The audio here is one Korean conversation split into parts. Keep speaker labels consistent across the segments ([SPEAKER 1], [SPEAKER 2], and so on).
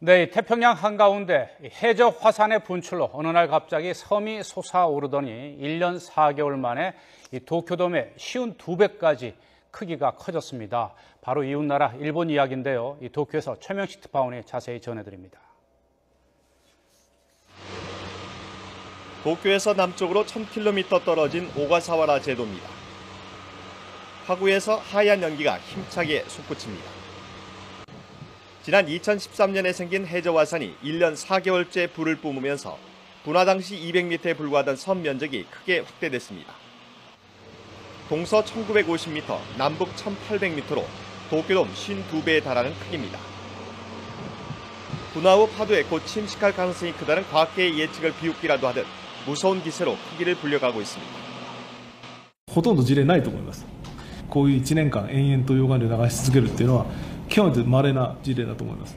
[SPEAKER 1] 네, 태평양 한가운데 해저 화산의 분출로 어느 날 갑자기 섬이 솟아오르더니 1년 4개월 만에 이 도쿄돔의 쉬운 2배까지 크기가 커졌습니다. 바로 이웃나라 일본 이야기인데요. 이 도쿄에서 최명식 특파원이 자세히 전해드립니다.
[SPEAKER 2] 도쿄에서 남쪽으로 1000km 떨어진 오가사와라 제도입니다. 화구에서 하얀 연기가 힘차게 솟구칩니다. 지난 2013년에 생긴 해저화산이 1년 4개월째 불을 뿜으면서 분화 당시 200m에 불과하던 섬 면적이 크게 확대됐습니다. 동서 1950m, 남북 1800m로 도쿄돔 52배에 달하는 크기입니다. 분화 후 파도에 곧 침식할 가능성이 크다는 과학계의 예측을 비웃기라도 하듯 무서운 기세로 크기를 불려가고 있습니다.
[SPEAKER 3] ほとんど事例ないと思います。こういう1年間延々と溶岩流流し続けるっていうのは極めて稀な事例だと思います。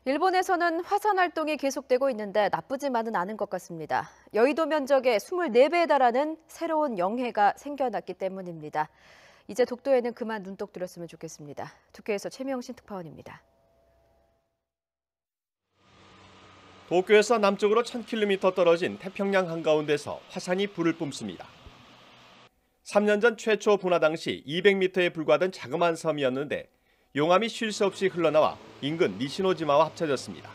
[SPEAKER 4] 일본에서는 화산 활동이 계속되고 있는데 나쁘지만은 않은 것 같습니다. 여의도 면적의 24배에 달하는 새로운 영해가 생겨났기 때문입니다. 이제 독도에는 그만 눈독 들였으면 좋겠습니다. 도쿄에서 최명신 특파원입니다.
[SPEAKER 2] 도쿄에서 남쪽으로 1000km 떨어진 태평양 한가운데서 화산이 불을 뿜습니다. 3년 전 최초 분화 당시 200m에 불과하던 자그마한 섬이었는데 용암이 쉴 새 없이 흘러나와 인근 니시노지마와 합쳐졌습니다.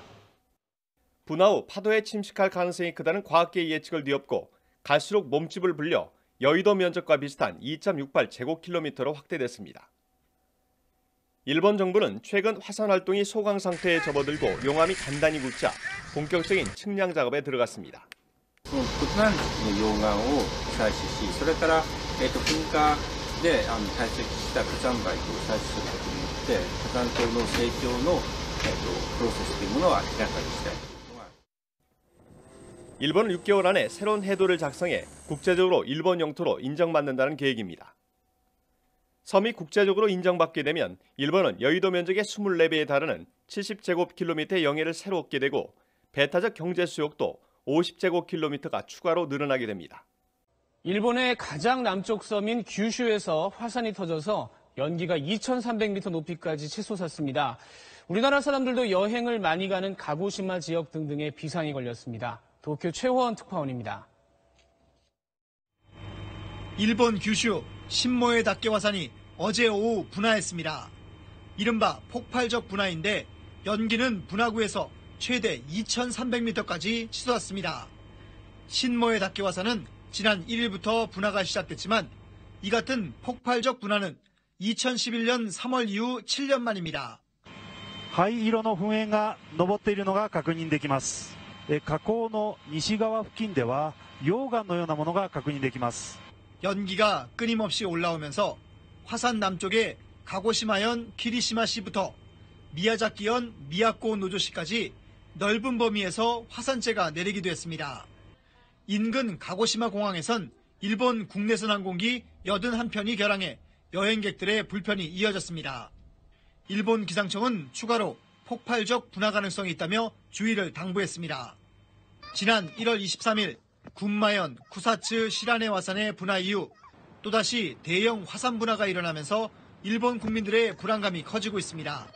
[SPEAKER 2] 분화 후 파도에 침식할 가능성이 크다는 과학계의 예측을 뒤엎고 갈수록 몸집을 불려 여의도 면적과 비슷한 2.68제곱킬로미터로 확대됐습니다. 일본 정부는 최근 화산 활동이 소강 상태에 접어들고 용암이 단단히 굳자 본격적인 측량 작업에 들어갔습니다.
[SPEAKER 5] 溶岩を採取し、それから噴火で堆積した火山灰を採取することによって火山島の成長のプロセスというものを明らかにしたい。
[SPEAKER 2] 일본은 6개월 안에 새로운 해도를 작성해 국제적으로 일본 영토로 인정받는다는 계획입니다. 섬이 국제적으로 인정받게 되면 일본은 여의도 면적의 24배에 달하는 70제곱킬로미터의 영해를 새로 얻게 되고 배타적 경제 수역도 50제곱킬로미터가 추가로 늘어나게 됩니다.
[SPEAKER 6] 일본의 가장 남쪽 섬인 규슈에서 화산이 터져서 연기가 2300m 높이까지 치솟았습니다. 우리나라 사람들도 여행을 많이 가는 가고시마 지역 등등의 비상이 걸렸습니다. 도쿄 최호원 특파원입니다.
[SPEAKER 7] 일본 규슈 신모에 닷게 화산이 어제 오후 분화했습니다. 이른바 폭발적 분화인데 연기는 분화구에서 최대 2300m까지 치솟았습니다. 신모에 닷게 화산은 지난 1일부터 분화가 시작됐지만 이 같은 폭발적 분화는 2011년 3월 이후 7년 만입니다.
[SPEAKER 8] 灰色の噴煙が上っているのが確認できます。火口の西側付近では溶岩のようなものが確認できます。
[SPEAKER 7] 연기가 끊임없이 올라오면서 화산 남쪽의 가고시마현 키리시마시부터 미야자키현 미야코 노조시까지 넓은 범위에서 화산재가 내리기도 했습니다. 인근 가고시마 공항에선 일본 국내선 항공기 81편이 결항해 여행객들의 불편이 이어졌습니다. 일본 기상청은 추가로 폭발적 분화 가능성이 있다며 주의를 당부했습니다. 지난 1월 23일 군마현 쿠사츠 시라네 화산의 분화 이후 또다시 대형 화산 분화가 일어나면서 일본 국민들의 불안감이 커지고 있습니다.